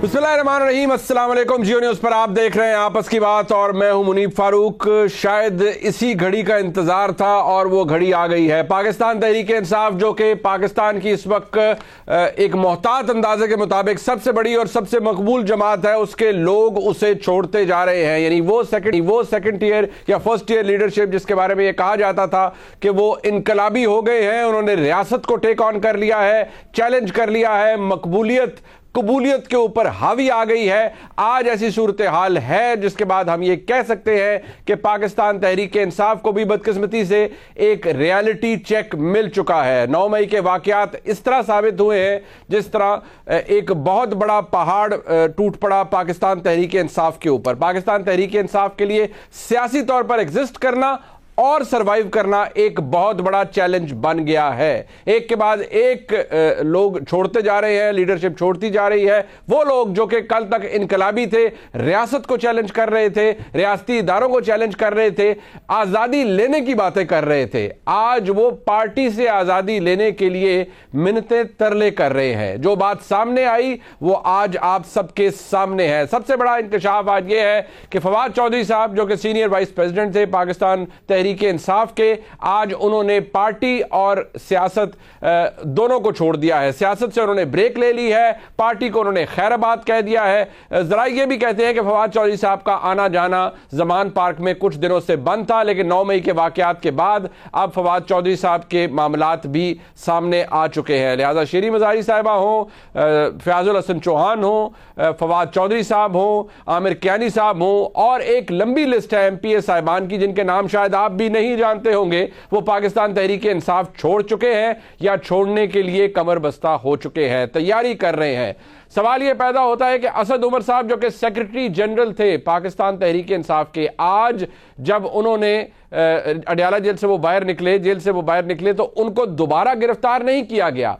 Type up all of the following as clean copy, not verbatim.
बिस्मिल्लाहिर्रहमानिर्रहीम, अस्सलाम वालेकुम। जियो न्यूज़ पर आप देख रहे हैं आपस की बात और मैं हूं मुनीब फारूक। शायद इसी घड़ी का इंतजार था और वो घड़ी आ गई है। पाकिस्तान तहरीक इंसाफ, जो कि पाकिस्तान की इस वक्त एक मोहतात अंदाजे के मुताबिक सबसे बड़ी और सबसे मकबूल जमात है, उसके लोग उसे छोड़ते जा रहे हैं। यानी वो सेकंड टीयर या फर्स्ट टीयर लीडरशिप जिसके बारे में ये कहा जाता था कि वो इनकलाबी हो गए हैं, उन्होंने रियासत को टेक ऑन कर लिया है, चैलेंज कर लिया है, कबूलियत के ऊपर हावी आ गई है। आज ऐसी सूरत हाल है जिसके बाद हम ये कह सकते हैं कि पाकिस्तान तहरीक इंसाफ को भी बदकिस्मती से एक रियलिटी चेक मिल चुका है। 9 मई के वाकयात इस तरह साबित हुए हैं जिस तरह एक बहुत बड़ा पहाड़ टूट पड़ा पाकिस्तान तहरीक इंसाफ के ऊपर। पाकिस्तान तहरीक इंसाफ के लिए सियासी तौर पर एग्जिस्ट करना और सरवाइव करना एक बहुत बड़ा चैलेंज बन गया है। एक के बाद एक लोग छोड़ते जा रहे हैं, लीडरशिप छोड़ती जा रही है। वो लोग जो कि कल तक इनकलाबी थे, रियासत को चैलेंज कर रहे थे, रियासती इदारों को चैलेंज कर रहे थे, आजादी लेने की बातें कर रहे थे, आज वो पार्टी से आजादी लेने के लिए मिन्नतें तरले कर रहे हैं। जो बात सामने आई वो आज आप सबके सामने है। सबसे बड़ा इंकशाफ आज ये है कि फवाद चौधरी साहब, जो कि सीनियर वाइस प्रेसिडेंट थे पाकिस्तान तहरीक इंसाफ के, आज उन्होंने पार्टी और सियासत दोनों को छोड़ दिया है। सियासत से उन्होंने ब्रेक ले ली है, पार्टी को उन्होंने खैराबाद कह दिया है। जरा ये भी कहते हैं कि फवाद चौधरी साहब का आना जाना जमान पार्क में कुछ दिनों से बंद था, लेकिन 9 मई के वाकयात के बाद अब फवाद चौधरी साहब के मामलात भी सामने आ चुके हैं। लिहाजा शेरी मजारी साहिबा हो, फयाजुल हसन चौहान हो, फवाद चौधरी साहब हो, आमिर कियानी साहब हो, और एक लंबी लिस्ट है एमपीए साहिबान की जिनके नाम शायद आप भी नहीं जानते होंगे। वो पाकिस्तान तहरीक इंसाफ छोड़ चुके हैं या छोड़ने के लिए कमर बस्ता हो चुके हैं, तैयारी कर रहे हैं। सवाल यह पैदा होता है कि असद उमर साहब, जो कि सेक्रेटरी जनरल थे पाकिस्तान तहरीक इंसाफ के, आज जब उन्होंने अडयाला जेल से वो बाहर निकले तो उनको दोबारा गिरफ्तार नहीं किया गया।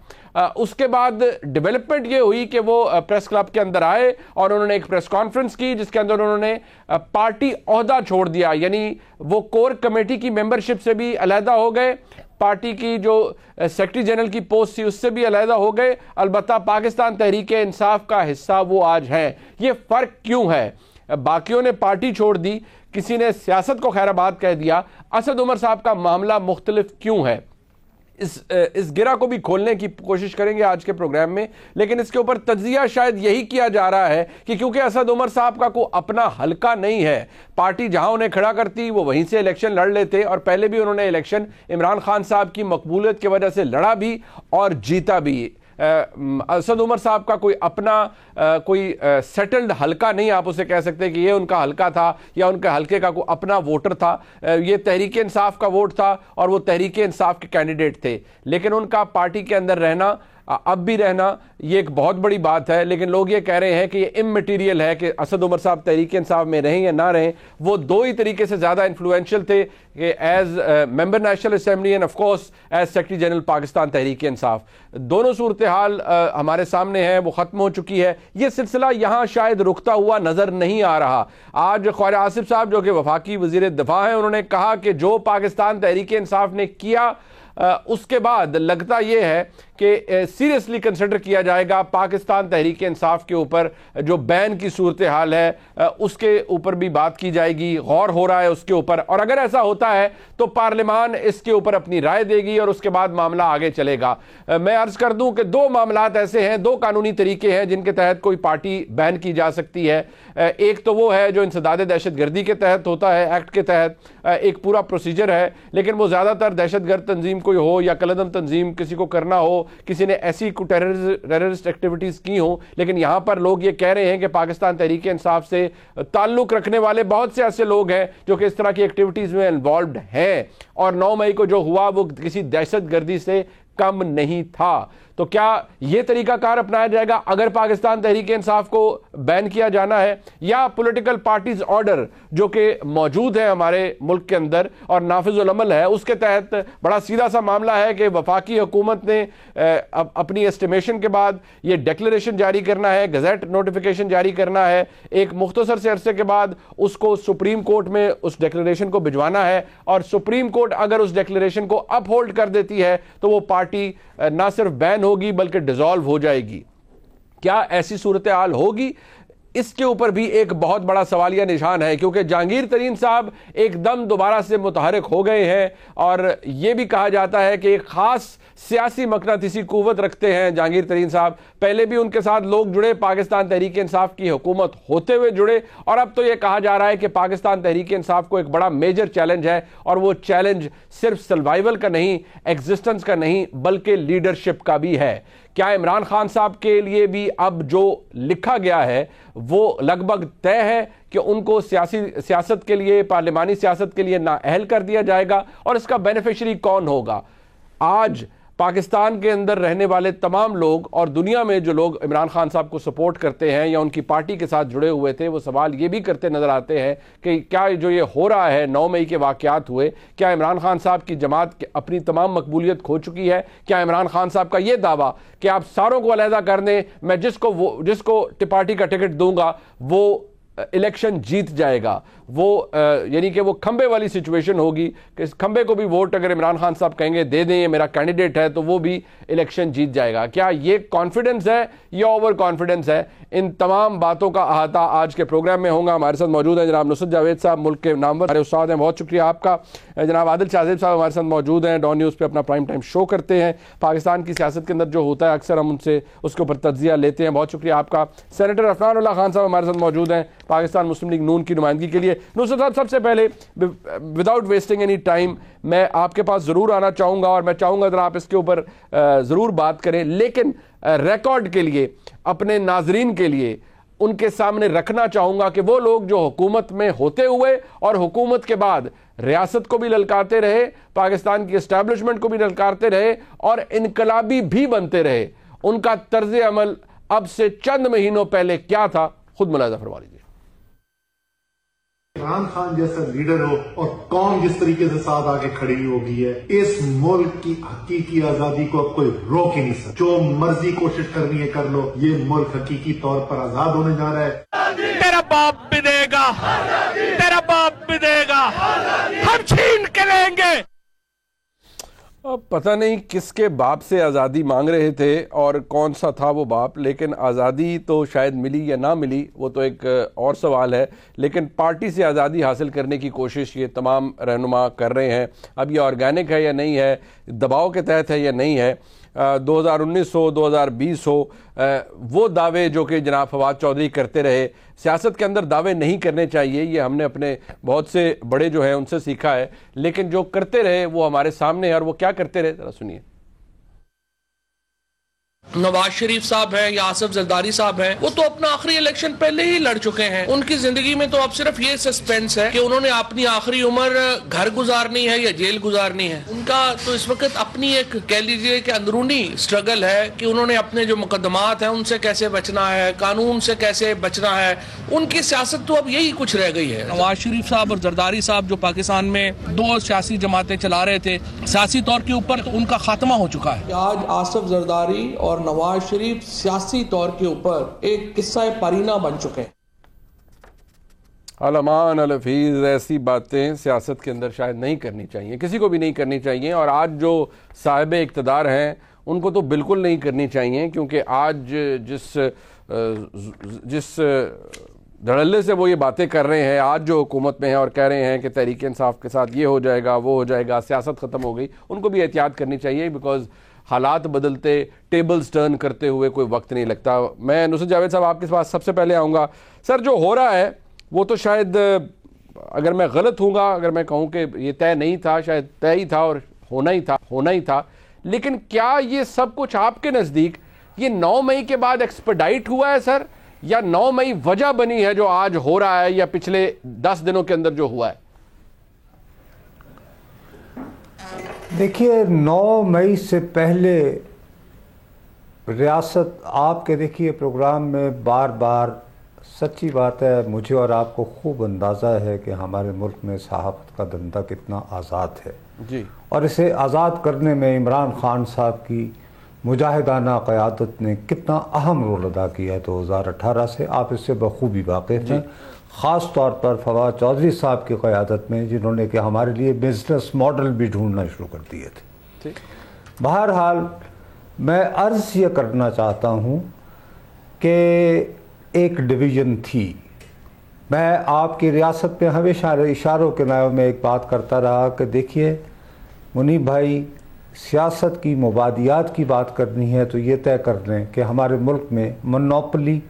उसके बाद डेवलपमेंट ये हुई कि वो प्रेस क्लब के अंदर आए और उन्होंने एक प्रेस कॉन्फ्रेंस की जिसके अंदर उन्होंने पार्टी ओहदा छोड़ दिया। यानी वो कोर कमेटी की मेंबरशिप से भी अलहदा हो गए, पार्टी की जो सेक्रेटरी जनरल की पोस्ट थी उससे भी अलहदा हो गए। अलबत्ता पाकिस्तान तहरीक इंसाफ का हिस्सा वो आज हैं। ये फर्क क्यों है? बाकियों ने पार्टी छोड़ दी, किसी ने सियासत को खैराबाद कह दिया, असद उमर साहब का मामला मुख्तलिफ क्यों है? इस गिरा को भी खोलने की कोशिश करेंगे आज के प्रोग्राम में। लेकिन इसके ऊपर तज्जिया शायद यही किया जा रहा है कि क्योंकि असद उमर साहब का कोई अपना हलका नहीं है, पार्टी जहां उन्हें खड़ा करती वो वहीं से इलेक्शन लड़ लेते, और पहले भी उन्होंने इलेक्शन इमरान खान साहब की मकबूलियत की वजह से लड़ा भी और जीता भी। असद उमर साहब का कोई अपना कोई सेटल्ड हलका नहीं, आप उसे कह सकते कि ये उनका हलका था या उनके हलके का कोई अपना वोटर था। ये तहरीक इंसाफ का वोट था और वो तहरीक इंसाफ के कैंडिडेट थे। लेकिन उनका पार्टी के अंदर रहना, अब भी रहना, ये एक बहुत बड़ी बात है। लेकिन लोग ये कह रहे हैं कि ये इमटेरियल है कि असद उमर साहब तहरीक इंसाफ में रहें या ना रहें। वो दो ही तरीके से ज़्यादा इन्फ्लुएंशियल थे कि as member national assembly and of course as secretary general Pakistan Tehreek Insaf. दोनों सूरत हाल हमारे सामने है, वो ख़त्म हो चुकी है। ये सिलसिला यहाँ शायद रुकता हुआ नज़र नहीं आ रहा। आज ख्वाजा आसिफ साहब, जो कि वफाकी वज़ीर दिफा हैं, उन्होंने कहा कि जो पाकिस्तान तहरीक इंसाफ ने किया उसके बाद लगता यह है कि सीरियसली कंसिडर किया जाएगा पाकिस्तान तहरीक इंसाफ के ऊपर जो बैन की सूरत हाल है उसके ऊपर भी बात की जाएगी, गौर हो रहा है उसके ऊपर। और अगर ऐसा होता है तो पार्लियामान इसके ऊपर अपनी राय देगी और उसके बाद मामला आगे चलेगा। मैं अर्ज कर दूं कि दो मामलात ऐसे हैं, दो कानूनी तरीके हैं जिनके तहत कोई पार्टी बैन की जा सकती है। एक तो वो है जो इंसदाद दहशतगर्दी के तहत होता है, एक्ट के तहत एक पूरा प्रोसीजर है, लेकिन वो ज़्यादातर दहशतगर्द तंजीम कोई हो या कलदम तंजीम किसी को करना हो, किसी ने ऐसी टेररिस्ट एक्टिविटीज की हो। लेकिन यहां पर लोग ये कह रहे हैं कि पाकिस्तान तहरीक इंसाफ से ताल्लुक रखने वाले बहुत से ऐसे लोग हैं जो कि इस तरह की एक्टिविटीज में इन्वॉल्व्ड हैं, और 9 मई को जो हुआ वो किसी दहशतगर्दी से कम नहीं था। तो क्या यह तरीकाकार अपनाया जाएगा अगर पाकिस्तान तहरीक इंसाफ को बैन किया जाना है, या पॉलिटिकल पार्टीज ऑर्डर जो कि मौजूद है हमारे मुल्क के अंदर और नाफिजुल अमल है उसके तहत? बड़ा सीधा सा मामला है कि वफाकी हुकूमत ने अपनी एस्टिमेशन के बाद ये डिक्लेरेशन जारी करना है, गजट नोटिफिकेशन जारी करना है, एक मुख्तसर से अरसे के बाद उसको सुप्रीम कोर्ट में उस डिक्लेरेशन को भिजवाना है, और सुप्रीम कोर्ट अगर उस डिक्लेरेशन को अपहोल्ड कर देती है तो वो पार्टी ना सिर्फ बैन होगी बल्कि डिसॉल्व हो जाएगी। क्या ऐसी सूरत हाल होगी? इसके ऊपर भी एक बहुत बड़ा सवालिया निशान है, क्योंकि जहांगीर तरीन साहब एकदम दोबारा से मुतहरिक हो गए हैं और यह भी कहा जाता है कि एक खास सियासी मकनातीसी कुव्वत रखते हैं जहांगीर तरीन साहब। पहले भी उनके साथ लोग जुड़े, पाकिस्तान तहरीक इंसाफ की हुकूमत होते हुए जुड़े, और अब तो यह कहा जा रहा है कि पाकिस्तान तहरीक इंसाफ को एक बड़ा मेजर चैलेंज है, और वो चैलेंज सिर्फ सर्वाइवल का नहीं, एग्जिस्टेंस का नहीं, बल्कि लीडरशिप का भी है। क्या इमरान खान साहब के लिए भी अब जो लिखा गया है वो लगभग तय है कि उनको सियासत के लिए, पार्लिमानी सियासत के लिए नाअहल कर दिया जाएगा, और इसका बेनिफिशियरी कौन होगा? आज पाकिस्तान के अंदर रहने वाले तमाम लोग और दुनिया में जो लोग इमरान खान साहब को सपोर्ट करते हैं या उनकी पार्टी के साथ जुड़े हुए थे, वो सवाल ये भी करते नजर आते हैं कि क्या जो ये हो रहा है, 9 मई के वाकयात हुए, क्या इमरान खान साहब की जमात अपनी तमाम मकबूलियत खो चुकी है? क्या इमरान खान साहब का ये दावा कि आप सारों को अलहदा कर दें, मैं जिसको पार्टी का टिकट दूंगा वो इलेक्शन जीत जाएगा, वो यानी कि वो खंबे वाली सिचुएशन होगी कि इस खंबे को भी वोट अगर इमरान खान साहब कहेंगे दे दें, ये मेरा कैंडिडेट है, तो वो भी इलेक्शन जीत जाएगा? क्या ये कॉन्फिडेंस है या ओवर कॉन्फिडेंस है? इन तमाम बातों का अहाता आज के प्रोग्राम में होगा। हमारे साथ मौजूद हैं जनाब नुसरत जावेद साहब, मुल्क के नामवर हमारे उस्ताद हैं, बहुत शुक्रिया आपका। जनाब आदिल शाहजेब साहब हमारे साथ मौजूद हैं, डॉन न्यूज़ पे अपना प्राइम टाइम शो करते हैं, पाकिस्तान की सियासत के अंदर जो होता है अक्सर हम उनसे उसके ऊपर तज्जिया लेते हैं, बहुत शुक्रिया आपका। सेनेटर अफनान उल्लाह खान साहब हमारे साथ मौजूद हैं, पाकिस्तान मुस्लिम लीग नून की नुमाइंदगी के लिए। नुसरत साहब, सबसे पहले विदाउट वेस्टिंग एनी टाइम मैं आपके पास ज़रूर आना चाहूँगा और मैं चाहूँगा अगर आप इसके ऊपर ज़रूर बात करें, लेकिन रिकॉर्ड के लिए, अपने नाजरीन के लिए उनके सामने रखना चाहूँगा कि वो लोग जो हुकूमत में होते हुए और हुकूमत के बाद रियासत को भी ललकारते रहे, पाकिस्तान की एस्टैब्लिशमेंट को भी ललकारते रहे और इनकलाबी भी बनते रहे, उनका तर्ज अमल अब से चंद महीनों पहले क्या था, खुद मुलाजा फरमा लीजिए। इमरान खान जैसा लीडर हो और कौम जिस तरीके से साथ आके खड़ी होगी है, इस मुल्क की हकीकी आजादी को अब कोई रोक ही नहीं सकता। जो मर्जी कोशिश करनी है कर लो, ये मुल्क हकीकी तौर पर आजाद होने जा रहा है। तेरा बाप भी देगा, तेरा बाप भी देगा, हम छीन के लेंगे। अब पता नहीं किसके बाप से आज़ादी मांग रहे थे और कौन सा था वो बाप, लेकिन आज़ादी तो शायद मिली या ना मिली वो तो एक और सवाल है, लेकिन पार्टी से आज़ादी हासिल करने की कोशिश ये तमाम रहनुमा कर रहे हैं। अब ये ऑर्गेनिक है या नहीं है, दबाव के तहत है या नहीं है, 2019 हो 2020 हो, वो दावे जो कि जनाब फवाद चौधरी करते रहे, सियासत के अंदर दावे नहीं करने चाहिए, ये हमने अपने बहुत से बड़े जो हैं उनसे सीखा है, लेकिन जो करते रहे वो हमारे सामने है। और वो क्या करते रहे, जरा सुनिए। नवाज शरीफ साहब हैं या आसिफ जरदारी साहब हैं, वो तो अपना आखिरी इलेक्शन पहले ही लड़ चुके हैं। उनकी जिंदगी में तो अब सिर्फ ये सस्पेंस है कि उन्होंने अपनी आखिरी उम्र घर गुजारनी है या जेल गुजारनी है। उनका तो इस वक्त अपनी एक कह लीजिए कि अंदरूनी स्ट्रगल है कि उन्होंने अपने जो मुकदमात हैं उनसे कैसे बचना है, कानून से कैसे बचना है। उनकी सियासत तो अब यही कुछ रह गई है। नवाज शरीफ साहब और जरदारी साहब जो पाकिस्तान में 2 सियासी जमातें चला रहे थे, सियासी तौर के ऊपर तो उनका खात्मा हो चुका है। आज आसिफ जरदारी और नवाज शरीफ सियासी तौर के ऊपर एक किस्सा पारीना बन चुके हैं। अलमान अलफीज, ऐसी बातें सियासत के अंदर शायद नहीं करनी चाहिए, किसी को भी नहीं करनी चाहिए, और आज जो साहिब इक़्तिदार हैं उनको तो बिल्कुल नहीं करनी चाहिए, क्योंकि आज जिस धड़ल्ले से वो ये बातें कर रहे हैं, आज जो हुकूमत में हैं और कह रहे हैं कि तहरीक इंसाफ के साथ ये हो जाएगा वो हो जाएगा, सियासत ख़त्म हो गई, उनको भी एहतियात करनी चाहिए, बिकॉज हालात बदलते, टेबल्स टर्न करते हुए कोई वक्त नहीं लगता। मैं नुसरत जावेद साहब आपके पास सबसे पहले आऊँगा। सर, जो हो रहा है वो तो शायद, अगर मैं गलत हूँगा अगर मैं कहूँ कि ये तय नहीं था, शायद तय ही था और होना ही था, लेकिन क्या ये सब कुछ आपके नज़दीक ये 9 मई के बाद एक्सपेडाइट हुआ है सर, या 9 मई वजह बनी है जो आज हो रहा है, या पिछले 10 दिनों के अंदर जो हुआ है? देखिए, 9 मई से पहले रियासत, आपके देखिए प्रोग्राम में बार बार, सच्ची बात है, मुझे और आपको खूब अंदाज़ा है कि हमारे मुल्क में सहाफ़त का धंधा कितना आज़ाद है जी, और इसे आज़ाद करने में इमरान खान साहब की मुजाहिदाना क़यादत ने कितना अहम रोल अदा किया है 2018 से, आप इससे बखूबी वाकिफ़ हैं। ख़ास तौर पर फवाद चौधरी साहब की क़यादत में, जिन्होंने कि हमारे लिए बिजनेस मॉडल भी ढूंढना शुरू कर दिए थे। बहरहाल मैं अर्ज़ ये करना चाहता हूँ कि एक डिवीज़न थी। मैं आपकी रियासत में हमेशा इशारों के नाम में एक बात करता रहा कि देखिए मुनीब भाई, सियासत की मुबादियात की बात करनी है तो ये तय कर लें कि हमारे मुल्क में मोनोपोली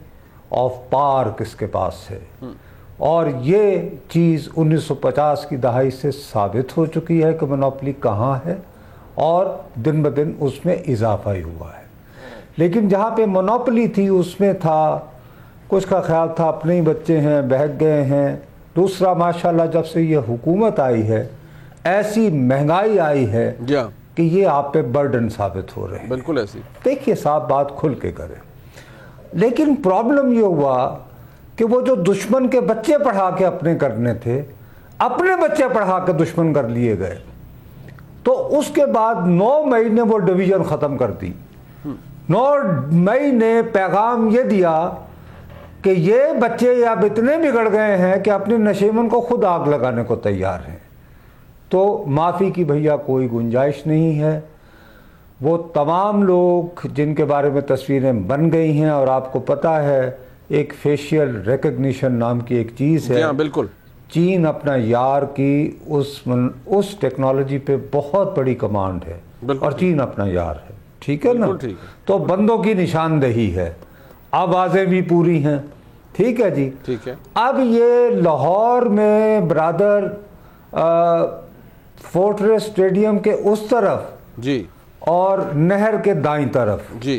ऑफ पावर किसके पास है, और ये चीज़ 1950 की दहाई से साबित हो चुकी है कि मोनोपोली कहाँ है, और दिन ब दिन उसमें इजाफा ही हुआ है। लेकिन जहाँ पे मोनोपोली थी उसमें था कुछ का ख्याल था अपने ही बच्चे हैं, बहक गए हैं। दूसरा, माशाल्लाह जब से ये हुकूमत आई है ऐसी महंगाई आई है कि ये आप पे बर्डन साबित हो रहे हैं। बिल्कुल ऐसी। देखिए साहब, बात खुल के करें। लेकिन प्रॉब्लम ये हुआ कि वो जो दुश्मन के बच्चे पढ़ा के अपने करने थे, अपने बच्चे पढ़ा के दुश्मन कर लिए गए। तो उसके बाद 9 मई ने वो डिवीज़न ख़त्म कर दी। 9 मई ने पैगाम ये दिया कि ये बच्चे अब इतने बिगड़ गए हैं कि अपने नशेमन को खुद आग लगाने को तैयार हैं। तो माफ़ी की भैया कोई गुंजाइश नहीं है। वो तमाम लोग जिनके बारे में तस्वीरें बन गई हैं, और आपको पता है एक फेशियल रिकग्निशन नाम की एक चीज़ है। हाँ, बिल्कुल। चीन अपना यार की उस टेक्नोलॉजी पे बहुत बड़ी कमांड है, और चीन अपना यार है। ठीक है ना? ठीक है। तो बंदों की निशानदेही है, आवाज़ें भी पूरी हैं। ठीक है जी, ठीक है। अब ये लाहौर में ब्रादर फोर्ट्रेस स्टेडियम के उस तरफ जी, और नहर के दाईं तरफ जी,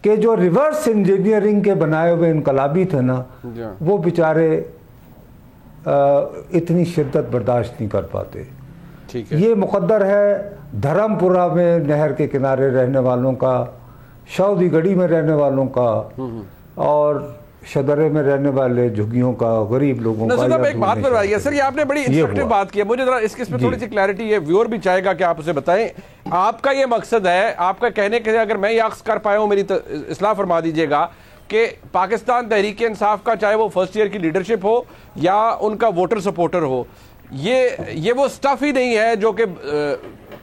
के जो रिवर्स इंजीनियरिंग के बनाए हुए इनकलाबी थे ना, वो बेचारे इतनी शिद्दत बर्दाश्त नहीं कर पाते। ठीक है। ये मुकद्दर है धर्मपुरा में नहर के किनारे रहने वालों का, सऊदी गढ़ी में रहने वालों का, और शदरे में रहने वाले झुग्गियों का, गरीब लोगों का। एक बात बताइए सर, ये आपने बड़ी इंस्ट्रक्टिव बात की है, मुझे जरा इसमें थोड़ी सी क्लैरिटी है, व्यूअर भी चाहेगा कि आप उसे बताएं। आपका ये मकसद है, आपका कहने के अगर मैं ये अक्स कर पाया हूं, मेरी इस्लाह फरमा दीजिएगा, कि पाकिस्तान तहरीक इंसाफ का चाहे वो फर्स्ट ईयर की लीडरशिप हो या उनका वोटर सपोर्टर हो, ये वो स्टफ ही नहीं है जो कि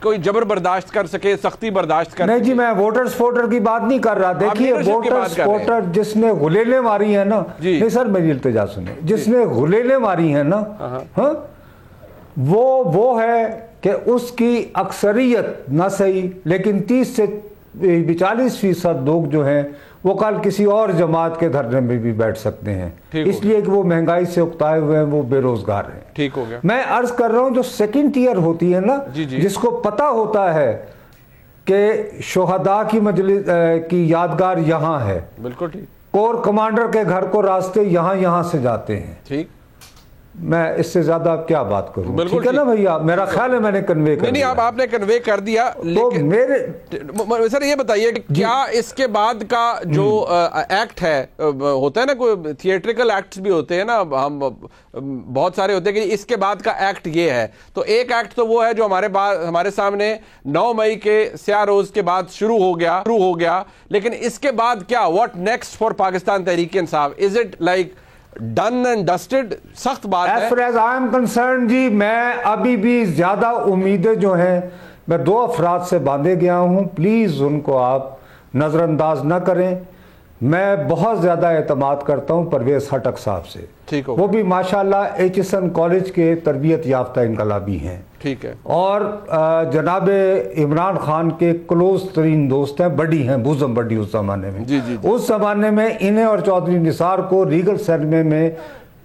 कोई जबर बर्दाश्त कर सके, सख्ती बर्दाश्त कर। नहीं जी, मैं वोटर सपोर्टर की बात नहीं कर रहा। देखिए वोटर सपोर्टर जिसने गुलेले मारी है ना, नहीं सर मेरी इल्तिजा सुने, जिसने गुलेले मारी है ना, हाँ, वो है कि उसकी अक्सरियत ना सही, लेकिन 30 से 40% लोग जो हैं वो कल किसी और जमात के धरने में भी बैठ सकते हैं, इसलिए कि वो महंगाई से उकताए हुए हैं, वो बेरोजगार हैं। ठीक हो गया। मैं अर्ज कर रहा हूं जो सेकंड टियर होती है ना, जिसको पता होता है कि शोहदा की मजलिस की यादगार यहाँ है, बिल्कुल ठीक, कोर कमांडर के घर को रास्ते यहाँ से जाते हैं। ठीक, मैं इससे ज्यादा अब क्या बात करूं? ठीक है ना भैया, मेरा ख्याल है मैंने कन्वे कर दिया। आपने कन्वे कर दिया। तो मेरे सर ये बताइए क्या इसके बाद का जो एक्ट है, होता है ना कोई थिएट्रिकल एक्ट्स भी होते हैं ना, हम बहुत सारे होते हैं कि इसके बाद का एक्ट ये है, तो एक एक्ट तो वो है जो हमारे सामने 9 मई के स्याह रोज के बाद शुरू हो गया, लेकिन इसके बाद क्या, what next for Pakistan Tehreek Insaf? Is it like done and dusted? सख्त बात है। As far as I am concerned जी, मैं अभी भी ज्यादा उम्मीदें जो हैं मैं 2 अफराद से बांधे गया हूं, प्लीज उनको आप नजरअंदाज ना करें। मैं बहुत ज्यादा एतमाद करता हूं परवेज खटक साहब से। ठीक हो, वो भी माशाल्लाह एचएसएन कॉलेज के तरबियत याफ्ता इनकलाबी हैं। ठीक है। और जनाब इमरान खान के क्लोज तरीन दोस्त हैं, बड़ी हैं, बुज़म बड़ी उस जमाने में। जी। उस जमाने में इन्हें और चौधरी निसार को रीगल सिनेमा में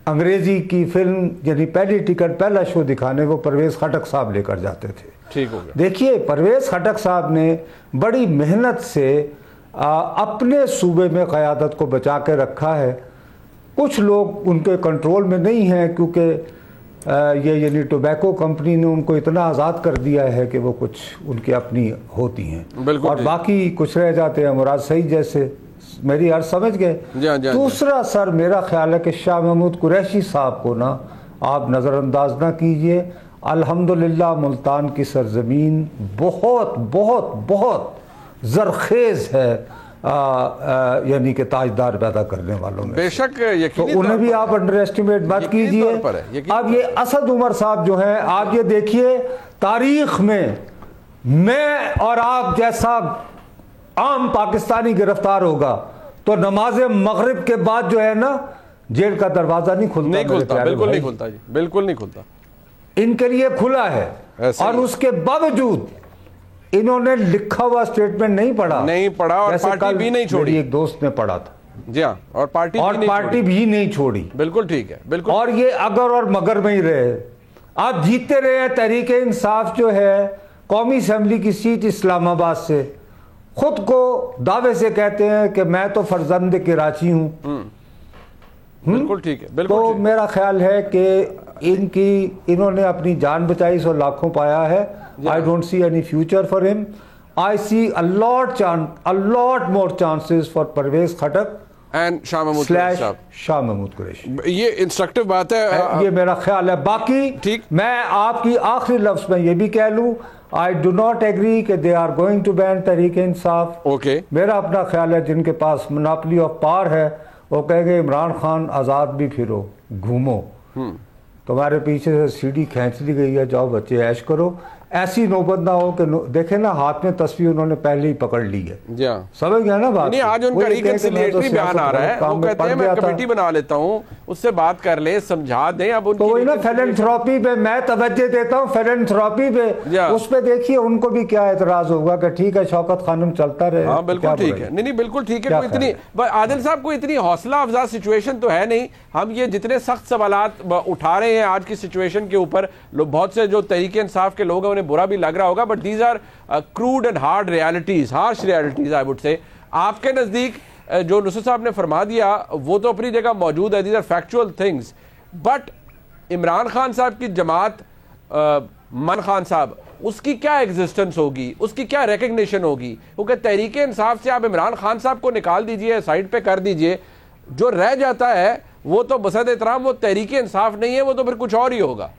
अंग्रेजी की फिल्म यानी पहली टिकट, पहला शो दिखाने को परवेज खटक साहब लेकर जाते थे। ठीक हो गया। देखिए परवेज खटक साहब ने बड़ी मेहनत से अपने सूबे में क़यादत को बचा के रखा है। कुछ लोग उनके कंट्रोल में नहीं हैं क्योंकि ये यानी टोबैको कंपनी ने उनको इतना आज़ाद कर दिया है कि वो कुछ उनकी अपनी होती हैं, और बाकी कुछ रह जाते हैं मुराद सही जैसे। मेरी अर्ज समझ गए? दूसरा सर मेरा ख्याल है कि शाह महमूद कुरैशी साहब को ना आप नज़रअंदाज ना कीजिए। अल्हम्दुलिल्लाह मुल्तान की सरजमीन बहुत बहुत बहुत जरखेज है, यानी कि ताजदार पैदा करने वालों में बेशक, तो उन्हें भी आप अंडर एस्टिमेट मत कीजिए। अब ये असद उमर साहब जो हैं, आप ये देखिए तारीख में मैं और आप जैसा आम पाकिस्तानी गिरफ्तार होगा तो नमाज मगरिब के बाद जो है ना जेल का दरवाजा नहीं खुलता, बिल्कुल नहीं खुलता जी, बिल्कुल नहीं खुलता। इनके लिए खुला है और उसके बावजूद इन्होंने लिखा हुआ स्टेटमेंट नहीं पढ़ा और पार्टी भी नहीं छोड़ी। एक दोस्त ने पढ़ा था जी हाँ, और पार्टी भी नहीं छोड़ी। बिल्कुल ठीक है, बिल्कुल। और ये अगर और मगर में ही रहे, आप जीतते रहे। तहरीक इंसाफ जो है कौमी असेंबली की सीट इस्लामाबाद से खुद को दावे से कहते हैं कि मैं तो फर्जंद कराची हूं। बिल्कुल ठीक है, बिल्कुल। तो मेरा ख्याल है कि इन्होंने अपनी जान बचाई, 100 लाखों पाया है। I don't see any future for him. I see a lot more chances for Parvez Khattak and Shah Mahmood Qureshi. ये इंस्ट्रक्टिव बात है, ये मेरा ख्याल है। बाकी ठीक, मैं आपकी आखिरी लफ्ज में ये भी कह लूं, आई डू नॉट एग्री कि they are going to ban Tehreek Insaf. Okay, मेरा अपना ख्याल है जिनके पास मोनोपोली ऑफ पावर है वो कहेंगे इमरान खान आज़ाद भी फिरो, घूमो, तुम्हारे पीछे से सीढ़ी खींच ली गई है, जाओ बच्चे ऐश करो। ऐसी नौबत ना हो कि देखे ना हाथ में तस्वीर उन्होंने पहले ही पकड़ ली है। समझ गया ना बात? नहीं, आज उनका रिकंसिलिएटरी बयान आ रहा है, वो कहते हैं मैं कमेटी बना लेता हूं, उससे बात कर ले, समझा दें। अब तो वही ना फिलैंथ्रोपी पे मैं तवज्जो देता हूं, फिलैंथ्रोपी पे उस पे देखिए उनको भी क्या एतराज होगा कि ठीक है शौकत खानम चलता रहे। हाँ बिल्कुल ठीक है, नहीं बिल्कुल ठीक है। इतनी आदिल साहब को इतनी हौसला अफजा सिचुएशन तो है नहीं। हम ये जितने सख्त सवालात उठा रहे हैं आज की सिचुएशन के ऊपर, बहुत से जो तहरीक इंसाफ के लोग हैं उन्हें बुरा भी लग रहा होगा, but these are crude and hard realities, harsh realities I would say. आपके नजदीक जो नुसरत साहब ने फरमा दिया वो तो अपनी जगह मौजूद है, these are factual things, but Imran Khan साहब की जमात, मन खान साहब, उसकी क्या एग्जिस्टेंस होगी, उसकी क्या रिकग्निशन होगी? क्योंकि तहरीक इंसाफ से आप इमरान खान साहब को निकाल दीजिए, साइड पे कर दीजिए, जो रह जाता है वो तो बसद एहतराम वो तहरीक इंसाफ नहीं है, वो तो फिर कुछ और ही होगा।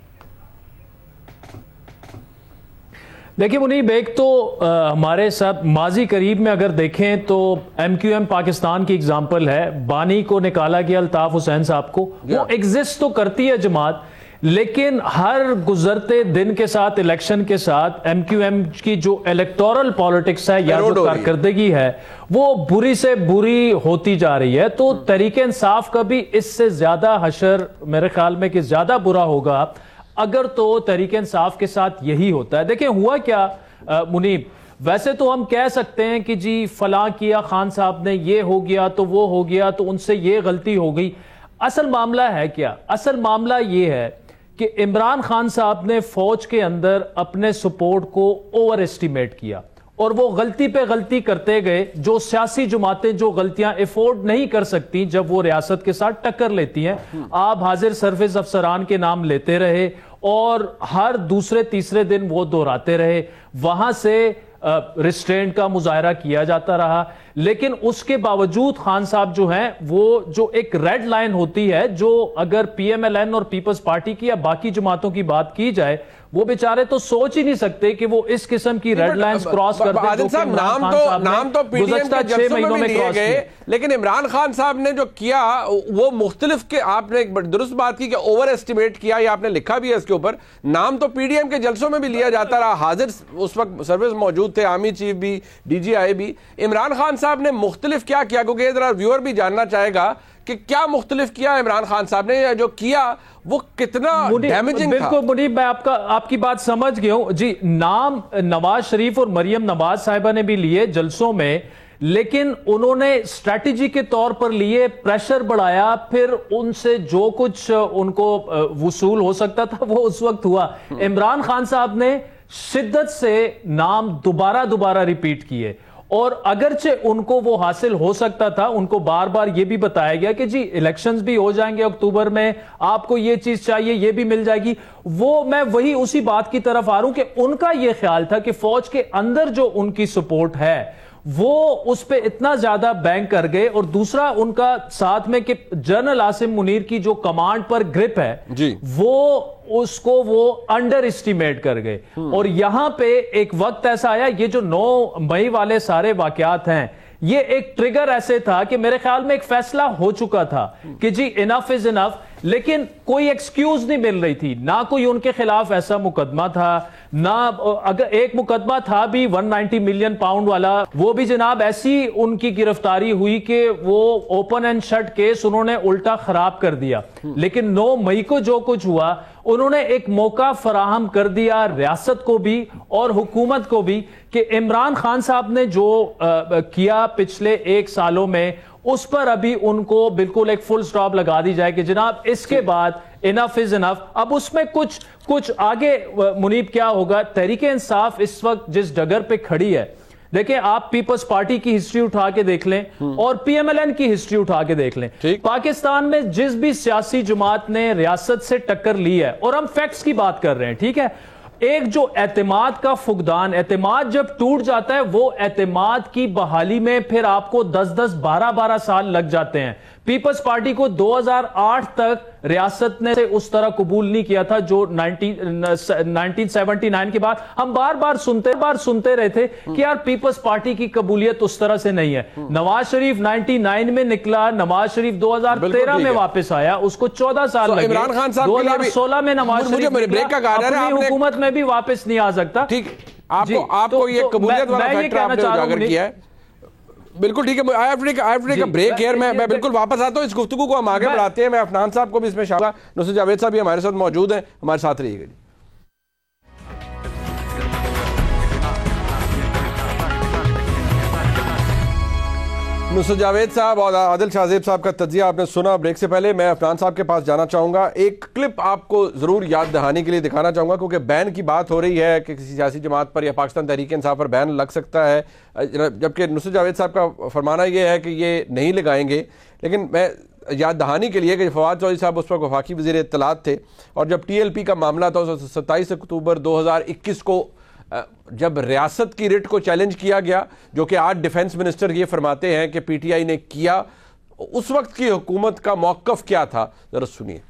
देखिए मुनीब, एक तो हमारे साथ माजी करीब में अगर देखें तो MQM पाकिस्तान की एग्जाम्पल है। बानी को निकाला गया, अल्ताफ हुसैन साहब को, वो एग्जिस्ट तो करती है जमात, लेकिन हर गुजरते दिन के साथ, इलेक्शन के साथ MQM की जो इलेक्टोरल पॉलिटिक्स है या जो कारकर्दगी है वो बुरी से बुरी होती जा रही है। तो तहरीक इंसाफ का भी इससे ज्यादा हशर मेरे ख्याल में कि ज्यादा बुरा होगा अगर तो तहरीक इंसाफ के साथ यही होता है। देखिए हुआ क्या मुनीब, वैसे तो हम कह सकते हैं कि जी फलां किया, खान साहब ने ये हो गया तो वो हो गया तो उनसे ये गलती हो गई। असल मामला है क्या? असल मामला ये है कि इमरान खान साहब ने फौज के अंदर अपने सपोर्ट को ओवर एस्टिमेट किया और वो गलती पे गलती करते गए। जो सियासी जमातें जो गलतियां अफोर्ड नहीं कर सकती जब वो रियासत के साथ टक्कर लेती हैं, आप हाजिर सर्विस अफसरान के नाम लेते रहे और हर दूसरे तीसरे दिन वो दोहराते रहे, वहां से रिस्ट्रेंट का मुजाहरा किया जाता रहा। लेकिन उसके बावजूद खान साहब जो हैं, वो जो एक रेड लाइन होती है, जो अगर PMLN और पीपल्स पार्टी की या बाकी जमातों की बात की जाए, वो बेचारे तो सोच ही नहीं सकते कि वो इस किस्म की रेड लाइंस क्रॉस कर दें। आदिल साहब, नाम तो PDM के जलसों में भी लिए गए, लेकिन इमरान खान साहब ने जो किया वो मुख्तलिफ के, आपने एक दुरुस्त बात की कि ओवर एस्टिमेट किया, या आपने लिखा भी है इसके ऊपर। नाम तो PDM के जलसों में भी लिया जाता रहा, हाजिर उस वक्त सर्विस मौजूद थे, आर्मी चीफ भी, DGI भी। इमरान खान साहब ने मुख्तलिफ क्या किया? क्योंकि जरा व्यूअर भी जानना चाहेगा कि क्या मुख्तलिफ किया इमरान खान साहब ने, जो किया वो कितना डैमेजिंग था। बिल्कुल मुनीब, मैं आपकी बात समझ गया हूं जी। नाम नवाज शरीफ और मरियम नवाज साहिबा ने भी लिए जलसों में, लेकिन उन्होंने स्ट्रैटेजी के तौर पर लिए, प्रेशर बढ़ाया, फिर उनसे जो कुछ उनको वसूल हो सकता था वो उस वक्त हुआ। इमरान खान साहब ने शिद्दत से नाम दोबारा रिपीट किए और अगरचे उनको वो हासिल हो सकता था, उनको बार बार ये भी बताया गया कि जी इलेक्शंस भी हो जाएंगे अक्टूबर में, आपको ये चीज चाहिए ये भी मिल जाएगी। वो मैं वही उसी बात की तरफ आ रहा हूं कि उनका ये ख्याल था कि फौज के अंदर जो उनकी सपोर्ट है वो उस पे इतना ज्यादा बैंक कर गए, और दूसरा उनका साथ में कि जनरल आसिम मुनीर की जो कमांड पर ग्रिप है जी, वो उसको वो अंडर एस्टिमेट कर गए। और यहां पे एक वक्त ऐसा आया, ये जो 9 मई वाले सारे वाकयात हैं, ये एक ट्रिगर ऐसे था कि मेरे ख्याल में एक फैसला हो चुका था कि जी इनफ इज इनफ, लेकिन कोई एक्सक्यूज नहीं मिल रही थी। ना कोई उनके खिलाफ ऐसा मुकदमा था, ना अगर एक मुकदमा था भी 190 मिलियन पाउंड वाला, वो भी जनाब ऐसी उनकी गिरफ्तारी हुई कि वो ओपन एंड शट केस उन्होंने उल्टा खराब कर दिया। लेकिन 9 मई को जो कुछ हुआ, उन्होंने एक मौका फराहम कर दिया रियासत को भी और हुकूमत को भी कि इमरान खान साहब ने जो किया पिछले 1 सालों में, उस पर अभी उनको बिल्कुल एक फुल स्टॉप लगा दी जाए कि जनाब इसके बाद इनफ इज इनफ। अब उसमें कुछ आगे मुनीब क्या होगा, तहरीक इंसाफ इस वक्त जिस डगर पे खड़ी है, देखिए आप पीपल्स पार्टी की हिस्ट्री उठा के देख लें और पीएमएलएन की हिस्ट्री उठा के देख लें, पाकिस्तान में जिस भी सियासी जमात ने रियासत से टक्कर ली है, और हम फैक्ट्स की बात कर रहे हैं, ठीक है, एक जो एतमाद का फुकदान, एतमाद जब टूट जाता है, वो एतमाद की बहाली में फिर आपको 10-10, 12-12 साल लग जाते हैं। पीपल्स पार्टी को 2008 तक रियासत ने से उस तरह कबूल नहीं किया था जो 1979 के बाद हम बार बार सुनते रहे थे कि यार पीपल्स पार्टी की कबूलियत उस तरह से नहीं है। नवाज शरीफ 99 में निकला, नवाज शरीफ 2013 में वापस आया, उसको 14 साल लगे। इमरान खान साहब 2016 में नवाज शरीफ अपनी हुकूमत में भी वापस नहीं आ सकता। ठीक, आपको ये कबूलियत वाला फैक्टर आपने उजागर किया है, बिल्कुल ठीक है। I have to take a break here. मैं बिल्कुल वापस आता हूं, इस गुफ्तगू को हम आगे बढ़ाते हैं। मैं अफनान साहब को भी इसमें शामिल, नुसरत जावेद साहब भी हमारे साथ मौजूद हैं, हमारे साथ रहिएगा जी। नुसरत जावेद साहब और आदिल शाहजेब साहब का तज्जिया आपने सुना। ब्रेक से पहले मैं अफनान साहब के पास जाना चाहूँगा, एक क्लिप आपको ज़रूर याद दहानी के लिए दिखाना चाहूँगा, क्योंकि बैन की बात हो रही है कि किसी सियासी जमात पर या पाकिस्तान तहरीक इंसाफ पर बैन लग सकता है, जबकि नुसरत जावेद साहब का फरमाना ये है कि ये नहीं लगाएंगे। लेकिन मैं याद दहानी के लिए कि फवाद चौधरी साहब उस पर वफाकी वज़ीर इत्तलात थे, और जब TLP का मामला था 27 अक्टूबर 2021 को जब रियासत की रिट को चैलेंज किया गया, जो कि आज डिफेंस मिनिस्टर ये फरमाते हैं कि PTI ने किया, उस वक्त की हुकूमत का मौक़िफ़ क्या था, जरा सुनिए।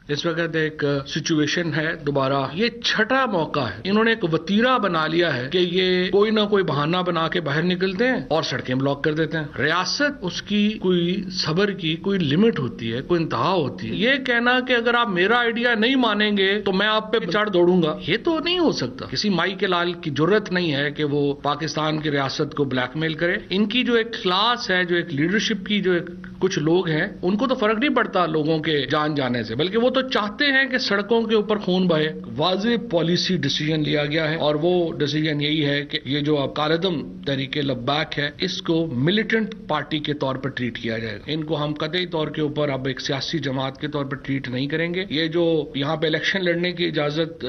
इस वक्त एक सिचुएशन है, दोबारा ये छठा मौका है, इन्होंने एक वतीरा बना लिया है कि ये कोई ना कोई बहाना बना के बाहर निकलते हैं और सड़कें ब्लॉक कर देते हैं। रियासत, उसकी कोई सब्र की कोई लिमिट होती है, कोई इंतहा होती है। ये कहना कि अगर आप मेरा आइडिया नहीं मानेंगे तो मैं आप पे चढ़ दौड़ूंगा, ये तो नहीं हो सकता। किसी माई के लाल की जरूरत नहीं है कि वो पाकिस्तान की रियासत को ब्लैकमेल करे। इनकी जो एक क्लास है, जो एक लीडरशिप की जो एक कुछ लोग हैं, उनको तो फर्क नहीं पड़ता लोगों के जान जाने से, बल्कि वो तो चाहते हैं कि सड़कों के ऊपर खून बहे। वाज़ेह पॉलिसी डिसीजन लिया गया है, और वो डिसीजन यही है कि ये जो अब कालदम तहरीके लब्बैक है, इसको मिलिटेंट पार्टी के तौर पर ट्रीट किया जाएगा। इनको हम कतई तौर के ऊपर अब एक सियासी जमात के तौर पर ट्रीट नहीं करेंगे। ये जो यहाँ पे इलेक्शन लड़ने की इजाजत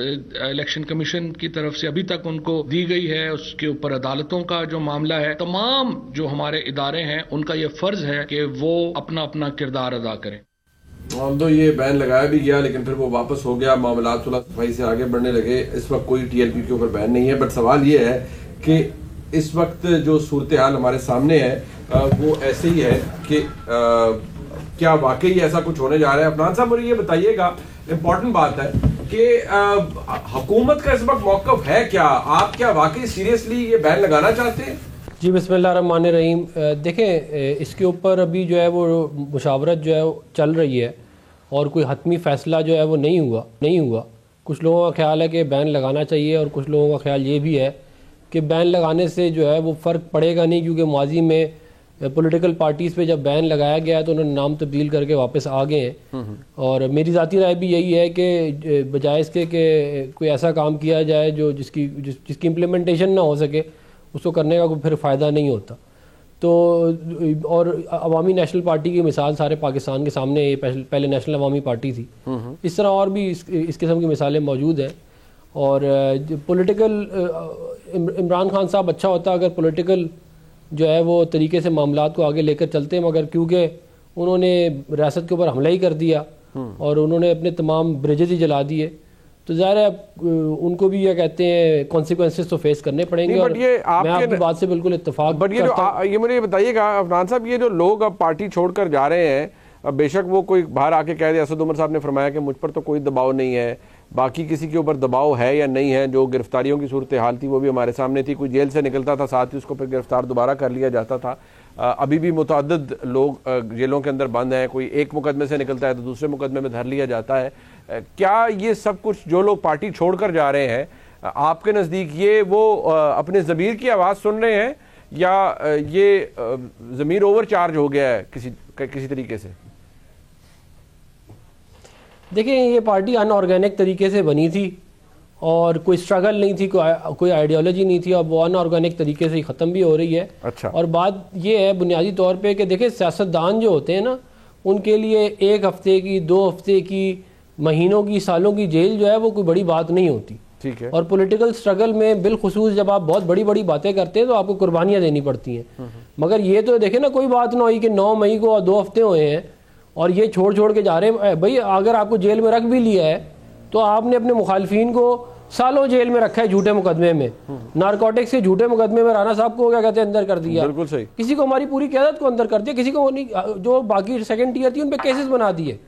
इलेक्शन कमीशन की तरफ से अभी तक उनको दी गई है, उसके ऊपर अदालतों का जो मामला है, तमाम जो हमारे इदारे हैं उनका ये फर्ज है कि वो अपना अपना किरदार अदा करें। तो ये बैन लगाया भी गया, लेकिन फिर वो वापस हो गया, मामला सुलह सफाई से आगे बढ़ने लगे। इस वक्त कोई TLP के ऊपर बैन नहीं है, बट सवाल ये है कि इस वक्त जो सूरत हाल हमारे सामने है वो ऐसे ही है कि क्या वाकई ऐसा कुछ होने जा रहा है। अफनान साहब मुझे ये बताइएगा, इम्पोर्टेंट बात है कि हुकूमत का इस वक्त मौक़िफ़ है क्या? आप क्या वाकई सीरियसली ये बैन लगाना चाहते हैं? जी, बिस्मिल्लाहिर्रहमानिर्रहीम। देखें, इसके ऊपर अभी जो है वो मुशावरत जो है चल रही है, और कोई हतमी फ़ैसला जो है वो नहीं हुआ। कुछ लोगों का ख्याल है कि बैन लगाना चाहिए, और कुछ लोगों का ख्याल ये भी है कि बैन लगाने से जो है वो फ़र्क पड़ेगा नहीं, क्योंकि माजी में पॉलिटिकल पार्टीज़ पे जब बैन लगाया गया है तो उन्होंने नाम तब्दील करके वापस आ गए हैं। और मेरी ज़ाती राय भी यही है कि बजाय इसके कि कोई ऐसा काम किया जाए जो जिसकी इम्प्लीमेंटेशन ना हो सके, उसको करने का कोई फिर फ़ायदा नहीं होता। तो और अवामी नेशनल पार्टी की मिसाल सारे पाकिस्तान के सामने, ये पहले नेशनल अवामी पार्टी थी। इस तरह और भी इस किस्म की मिसालें मौजूद हैं। और पॉलिटिकल इमरान खान साहब अच्छा होता अगर पॉलिटिकल जो है वो तरीके से मामलात को आगे लेकर चलते, मगर क्योंकि उन्होंने रियासत के ऊपर हमला ही कर दिया और उन्होंने अपने तमाम ब्रिजेज ही जला दिए, तो ज़ाहिर है उनको भी ये कहते हैं कॉन्सिक्वेंसेस तो फेस करने पड़ेंगे। और मैं आपकी बात से बिल्कुल इत्तेफाक करता हूं। ये मुझे बताइएगा अफनान साहब, ये जो लोग अब पार्टी छोड़कर जा रहे हैं, अब बेशक वो कोई बाहर आके कह दे, असद उमर साहब ने फरमाया कि मुझ पर तो कोई दबाव नहीं है, बाकी किसी के ऊपर दबाव है या नहीं है, जो गिरफ्तारियों की सूरत हाल थी वो भी हमारे सामने थी। कोई जेल से निकलता था, साथ ही उसको फिर गिरफ्तार दोबारा कर लिया जाता था। अभी भी मुतअद्दिद लोग जेलों के अंदर बंद हैं, कोई एक मुकदमे से निकलता है तो दूसरे मुकदमे में धर लिया जाता है। क्या ये सब कुछ जो लोग पार्टी छोड़कर जा रहे हैं आपके नज़दीक ये वो अपने ज़मीर की आवाज़ सुन रहे हैं या ये ज़मीर ओवरचार्ज हो गया है किसी तरीके से? देखिए, ये पार्टी अनऑर्गेनिक तरीके से बनी थी और कोई स्ट्रगल नहीं थी, कोई आइडियोलॉजी नहीं थी, और वो अनऑर्गेनिक तरीके से ख़त्म भी हो रही है। अच्छा। और बात ये है बुनियादी तौर पे कि देखिए, सियासतदान जो होते हैं ना, उनके लिए 1 हफ्ते की, 2 हफ्ते की, महीनों की, सालों की जेल जो है वो कोई बड़ी बात नहीं होती। ठीक है। और पॉलिटिकल स्ट्रगल में बिलखुसूस जब आप बहुत बड़ी बड़ी बातें करते हैं तो आपको कुर्बानियाँ देनी पड़ती हैं। मगर ये तो देखे ना, कोई बात ना हुई कि 9 मई को 2 हफ्ते हुए हैं और ये छोड़ के जा रहे हैं। भाई, अगर आपको जेल में रख भी लिया है तो आपने अपने मुखालफिन को सालों जेल में रखा है झूठे मुकदमे में। नारकोटिक्स के झूठे मुकदमे में राना साहब को क्या कहते हैं, अंदर कर दिया। बिल्कुल सही। किसी को हमारी पूरी क़यादत को अंदर कर दिया, किसी को नहीं, जो बाकी सेकंड टीयर थी उन पे केसेस बना दिए।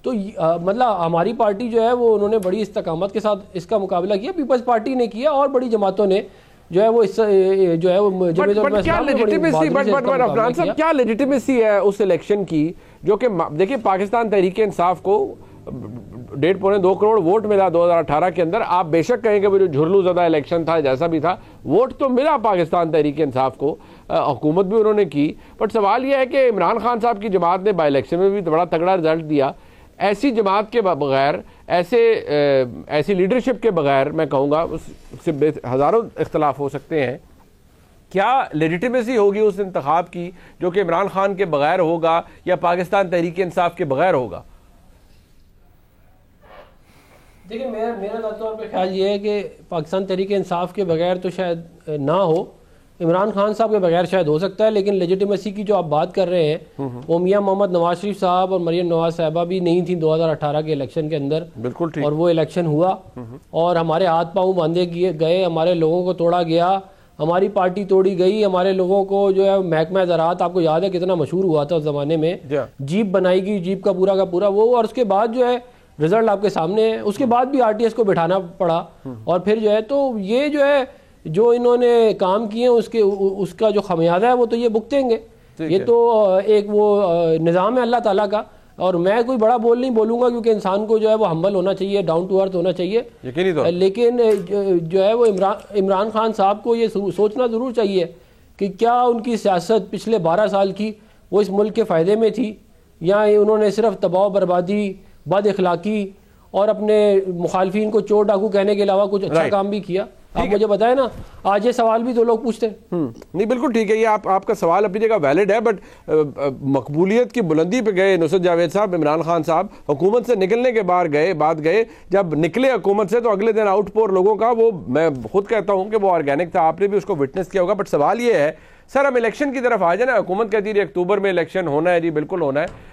तो मतलब हमारी पार्टी जो है वो उन्होंने बड़ी इस्तकामत के साथ इसका मुकाबला किया। पीपल्स पार्टी ने किया और बड़ी जमातों ने जो है वो इस जो है वो क्या लेजिटिमेसी है उस इलेक्शन की, जो कि देखिए पाकिस्तान तहरीक इंसाफ को 1.25-2 करोड़ वोट मिला 2018 के अंदर। आप बेशक कहें कि वो जो झुरलू ज़दा इलेक्शन था, जैसा भी था, वोट तो मिला पाकिस्तान तहरीक इंसाफ को, हुकूमत भी उन्होंने की। बट सवाल यह है कि इमरान खान साहब की जमात ने बाई इलेक्शन में भी बड़ा तगड़ा रिजल्ट दिया। ऐसी जमात के बगैर, ऐसी लीडरशिप के बगैर, मैं कहूँगा उससे हज़ारों इख्तलाफ हो सकते हैं, क्या लेजिटिमेसी होगी उस इंतखाब की जो कि इमरान खान के बगैर होगा या पाकिस्तान तहरीक इंसाफ के बगैर होगा? देखिए, मेरा तौर पे ख्याल ये है कि पाकिस्तान तहरीक इंसाफ के बगैर तो शायद ना हो, इमरान खान साहब के बगैर शायद हो सकता है। लेकिन लेजिटिमेसी की जो आप बात कर रहे हैं, वो मियां मोहम्मद नवाज शरीफ साहब और मरियम नवाज साहिबा भी नहीं थी 2018 के इलेक्शन के अंदर। बिल्कुल ठीक। और वो इलेक्शन हुआ और हमारे हाथ पांव बांधे गए, हमारे लोगों को तोड़ा गया, हमारी पार्टी तोड़ी गई, हमारे लोगों को जो है महकमा ज़राअत, आपको याद है कितना मशहूर हुआ था उस ज़माने में, जीप बनाई गई, जीप का पूरा वो। और उसके बाद जो है रिजल्ट आपके सामने है। उसके बाद भी आरटीएस को बिठाना पड़ा और फिर जो है, तो ये जो है जो इन्होंने काम किए उसका जो खमियाजा है वो तो ये भुगतेंगे। ये तो एक वो निज़ाम है अल्लाह ताला का। और मैं कोई बड़ा नहीं बोलूँगा, क्योंकि इंसान को जो है वो हम्बल होना चाहिए, डाउन टू अर्थ होना चाहिए। लेकिन जो है वो इमरान खान साहब को ये सोचना ज़रूर चाहिए कि क्या उनकी सियासत पिछले 12 साल की वो इस मुल्क के फ़ायदे में थी, या उन्होंने सिर्फ तबाह बर्बादी, बद अखलाकी और अपने मुखालफिन को चोर डाकू कहने के अलावा कुछ अच्छा काम भी किया। आप मुझे बताए ना, आज ये सवाल भी तो लोग पूछते हैं। नहीं, बिल्कुल ठीक है, ये आपका सवाल अपनी जगह वैलिड है। बट मकबूलियत की बुलंदी पे गए नुसरत जावेद साहब, इमरान खान साहब हुकूमत से निकलने के बाद गए, जब निकले हुकूमत से तो अगले दिन आउटपोर लोगों का, वो मैं खुद कहता हूं कि वो ऑर्गेनिक था, आपने भी उसको विटनेस किया होगा। बट सवाल ये है सर, हम इलेक्शन की तरफ आ जाए ना। हुकूमत कहती है अक्टूबर में इलेक्शन होना है जी, बिल्कुल होना है।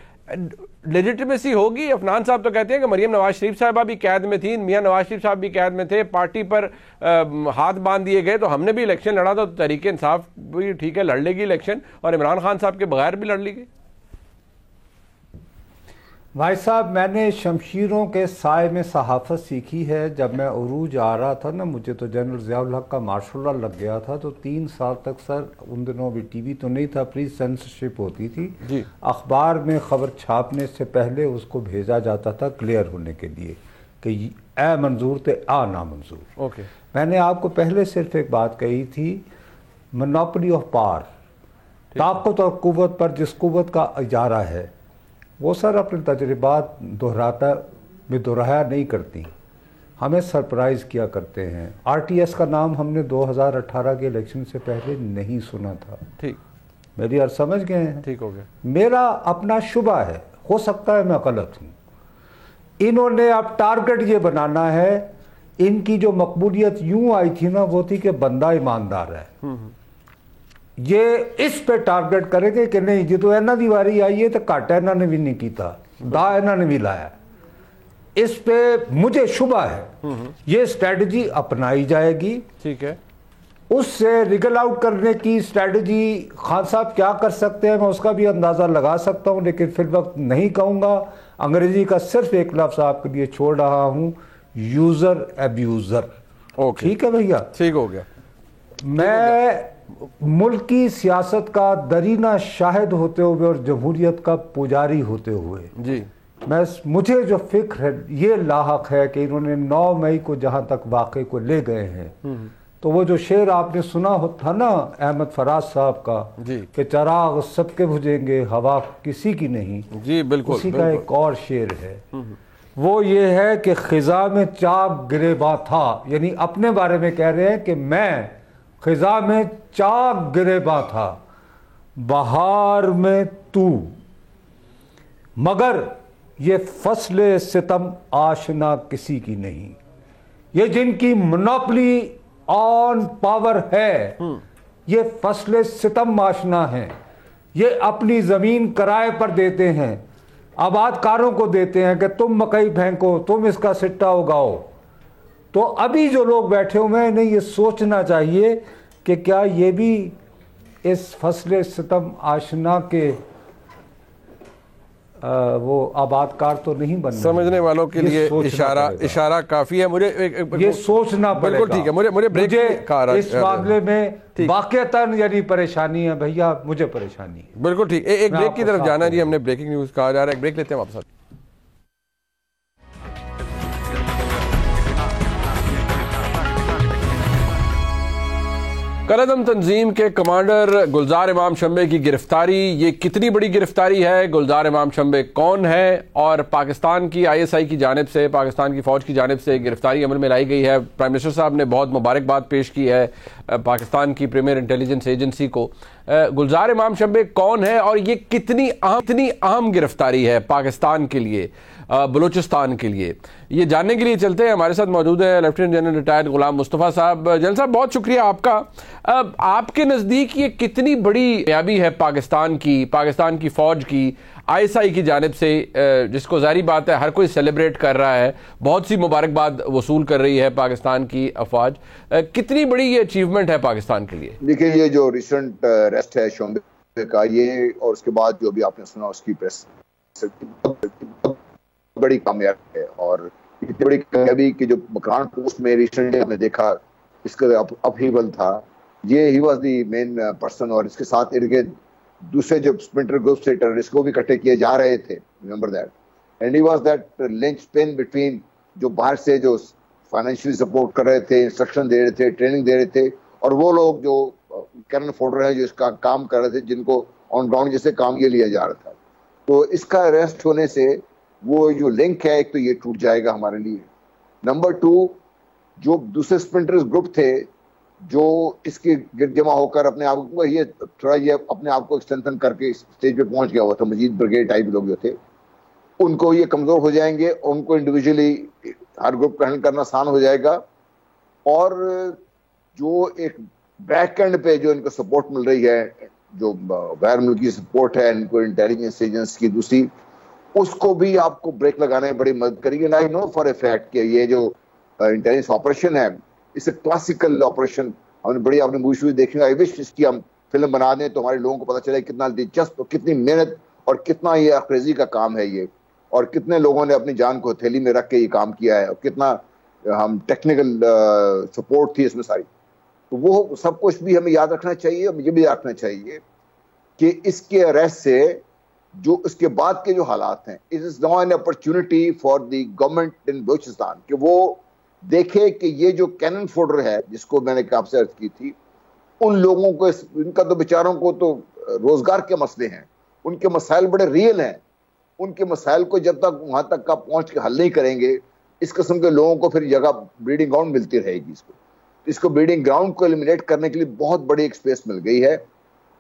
लेजिटिमेसी होगी? अफनान साहब तो कहते हैं कि मरियम नवाज शरीफ साहबा भी कैद में थी, मियां नवाज शरीफ साहब भी कैद में थे, पार्टी पर हाथ बांध दिए गए, तो हमने भी इलेक्शन लड़ा, तो तहरीक इंसाफ भी ठीक है लड़ लेगी इलेक्शन, और इमरान खान साहब के बगैर भी लड़ लेगी। भाई साहब, मैंने शमशीरों के साए में सहाफ़त सीखी है। जब मैं उरूज आ रहा था ना, मुझे तो जनरल ज़ियाउल हक का मार्शल लॉ लग गया था, तो 3 साल तक सर, उन दिनों भी टीवी तो नहीं था, प्री सेंसरशिप होती थी जी। अखबार में खबर छापने से पहले उसको भेजा जाता था क्लियर होने के लिए कि ए मंजूर थे, आ नामंजूर। ओके। मैंने आपको पहले सिर्फ एक बात कही थी, मोनोपोली ऑफ पावर, ताकत और कुव्वत पर जिस कुव्वत का इजारा है वो सर अपने तजुर्बात दोहराया नहीं करती, हमें सरप्राइज़ किया करते हैं। आरटीएस का नाम हमने 2018 के इलेक्शन से पहले नहीं सुना था। ठीक, मेरी अर्ज समझ गए हैं? ठीक हो गया। मेरा अपना शुबा है, हो सकता है मैं गलत हूँ। इन्होंने अब टारगेट ये बनाना है, इनकी जो मकबूलियत यूँ आई थी ना, वो थी कि बंदा ईमानदार है। ये इस पे टारगेट करेंगे कि नहीं जी, तो इन्हों की वारी आई है तो घट इन्होंने भी नहीं किया, दा इन्होंने भी लाया। इस पे मुझे शुबा है ये स्ट्रेटजी अपनाई जाएगी। ठीक है। उससे रिगल आउट करने की स्ट्रेटजी खान साहब क्या कर सकते हैं मैं उसका भी अंदाज़ा लगा सकता हूँ, लेकिन फिर वक्त नहीं कहूँगा। अंग्रेजी का सिर्फ एक लफ्ज़ आपके लिए छोड़ रहा हूँ, यूज़र एब्यूज़र। ओके, ठीक है भैया, ठीक हो गया। मैं मुल्क की सियासत का दरीना शाहिद होते हुए और जमहूरियत का पुजारी होते हुए जी मुझे जो फिक्र है ये लाहक है कि इन्होंने 9 मई को जहाँ तक वाक़े को ले गए हैं, तो वो जो शेर आपने सुना था ना अहमद फराज साहब का कि चराग सबके बुझेंगे हवा किसी की नहीं, जी बिल्कुल, उसी का एक और शेर है, वो ये है कि खिजा में चाक गिरेबा था, यानी अपने बारे में कह रहे हैं कि मैं खिजा में चाक गिरेबा था, बहार में तू, मगर ये फसले सितम आशना किसी की नहीं। ये जिनकी मोनोपोली ऑन पावर है, ये फसले सितम आशना है, ये अपनी ज़मीन किराए पर देते हैं, आबादकारों को देते हैं कि तुम मकई फेंको, तुम इसका सिट्टा उगाओ। तो अभी जो लोग बैठे हुए हैं, इन्हें ये सोचना चाहिए कि क्या ये भी इस फसले सितम आशना के वो आबादकार तो नहीं बनना। समझने वालों के लिए इशारा काफी है। मुझे ये सोचना पड़ेगा। बिल्कुल ठीक है। मुझे ब्रेक इस मामले में वाकईतन यानी परेशानी है भैया, मुझे परेशानी है। बिल्कुल ठीक। एक ब्रेक की तरफ जाना है जी, हमने ब्रेकिंग न्यूज कहा जा रहा है, एक ब्रेक लेते हैं वापस। कलअदम तंजीम के कमांडर गुलजार इमाम शंबे की गिरफ्तारी, ये कितनी बड़ी गिरफ्तारी है, गुलजार इमाम शंबे कौन है, और पाकिस्तान की ISI की जानिब से, पाकिस्तान की फ़ौज की जानिब से गिरफ्तारी अमल में लाई गई है। प्राइम मिनिस्टर साहब ने बहुत मुबारकबाद पेश की है पाकिस्तान की प्रीमियर इंटेलिजेंस एजेंसी को। गुलजार इमाम शंबे कौन है और ये कितनी अहम गिरफ्तारी है पाकिस्तान के लिए, बलूचिस्तान के लिए, ये जानने के लिए चलते हैं। हमारे साथ मौजूद है लेफ्टिनेंट जनरल रिटायर्ड गुलाम मुस्तफ़ा साहब। जनरल साहब बहुत शुक्रिया आपका। आपके नज़दीक ये कितनी बड़ी कामयाबी है पाकिस्तान की फ़ौज की ISI की जानिब से, जिसको ज़ाहिर बात है हर कोई सेलिब्रेट कर रहा है, बहुत सी मुबारकबाद वसूल कर रही है पाकिस्तान की अफवाज, कितनी बड़ी ये अचीवमेंट है पाकिस्तान के लिए? देखिए, ये जो रिसेंट अरेस्ट है शोंबे का, ये और उसके बाद जो भी आपने सुना उसकी प्रेस बड़ी कामयाबी है। और इतनी बड़ी कामयाबी कि जो मकरान पोस्ट में रिसेंटली हमने देखा इसका अपहीवल था, ये he was the main person, और इसके साथ इनके दूसरे जो स्प्लिंटर ग्रुप से टेररिस्ट को भी इकट्ठे किए जा रहे थे, remember that, and he was that linchpin between जो बाहर से जो फाइनेंशियली सपोर्ट कर रहे थे, इंस्ट्रक्शन दे रहे थे, ट्रेनिंग दे रहे थे, और वो लोग जो कैनन फोल्डर है जो इसका काम कर रहे थे, जिनको ऑन ग्राउंड जैसे काम ये लिया जा रहा था। तो इसका अरेस्ट होने से वो जो लिंक है, एक तो ये टूट जाएगा हमारे लिए। नंबर 2, जो दूसरे स्प्लिंटर्स ग्रुप थे जो इसके गिर जमा होकर अपने आप को ये अपने आप को स्ट्रेंथन करके स्टेज पे पहुंच गया हुआ था, मजीद ब्रिगेड टाइप लोग जो थे, उनको ये कमजोर हो जाएंगे, उनको इंडिविजुअली हर ग्रुप का हैंडल करना आसान हो जाएगा। और जो एक बैक एंड पे जो इनको सपोर्ट मिल रही है, जो गैर मुल्की सपोर्ट है इनको इंटेलिजेंस एजेंसी की दूसरी, उसको भी आपको ब्रेक लगाने में बड़ी मदद करेगी। I know for a fact कि ये जो इंटेलिजेंस ऑपरेशन है, इसे क्लासिकल ऑपरेशन आपने मूवी देखी, आई विश इसकी हम फिल्म बना दें तो हमारे लोगों को पता चले कितना दिलचस्प, कितनी मेहनत और कितना ये अखरेजी का काम है ये, और कितने लोगों ने अपनी जान को हथेली में रख के ये काम किया है, और कितना हम टेक्निकल सपोर्ट थी इसमें सारी। तो वो सब कुछ भी हमें याद रखना चाहिए, और मुझे भी रखना चाहिए कि इसके अरेस्ट से जो इसके बाद के जो हालात हैं, it is now an opportunity for the government in Balochistan कि वो देखे कि ये जो कैनन फोल्डर है जिसको मैंने आपसे अर्ज की थी, उन लोगों को, इनका तो बेचारों को तो रोजगार के मसले हैं, उनके मसाइल बड़े रियल हैं, उनके मसाइल को जब तक वहां तक का पहुंच के हल नहीं करेंगे, इस किस्म के लोगों को फिर जगह ब्रीडिंग ग्राउंड मिलती रहेगी। इसको ब्रीडिंग ग्राउंड को एलिमिनेट करने के लिए बहुत बड़ी एक स्पेस मिल गई है,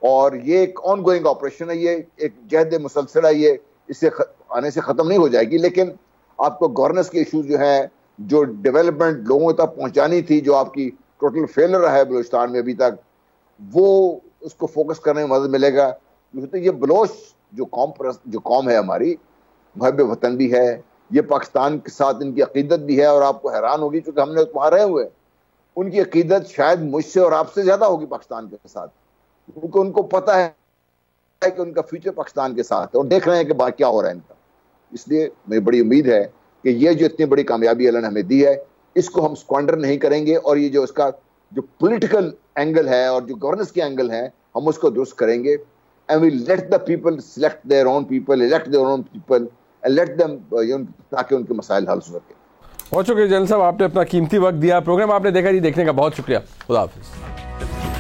और ये एक ऑन गोइंग ऑपरेशन है, ये एक जहद मुसलसल है, ये इससे आने से खत्म नहीं हो जाएगी। लेकिन आपको गवर्नेंस के इशूज जो है, जो डेवलपमेंट लोगों तक पहुंचानी थी, जो आपकी टोटल फेलियर रहा है बलूचिस्तान में अभी तक, वो उसको फोकस करने में मदद मिलेगा। तो ये बलोच जो कौम है हमारी, मुहब्बे वतन भी है, ये पाकिस्तान के साथ इनकी अकीदत भी है, और आपको हैरान होगी क्योंकि हमने वहां रहे हुए, उनकी अकीदत शायद मुझसे और आपसे ज्यादा होगी पाकिस्तान के साथ, क्योंकि उनको पता है कि उनका फ्यूचर पाकिस्तान के साथ है, और देख रहे हैं कि क्या हो रहा है इनका। इसलिए मेरी बड़ी उम्मीद है कि ये जो इतनी बड़ी कामयाबी अल्लाह ने हमें दी है, इसको हम स्क्वांडर नहीं करेंगे, और ये जो इसका जो पॉलिटिकल एंगल है और जो गवर्नेंस के एंगल है, हम उसको दुरुस्त करेंगे। And we let the people select their own people, elect their own people, and let them ताकि उनके मसाइल हल हो सके। बहुत शुक्रिया जनरल साहब, आपने अपना कीमती वक्त दिया। प्रोग्राम आपने देखा जी, देखने का बहुत शुक्रिया। खुदा हाफिज।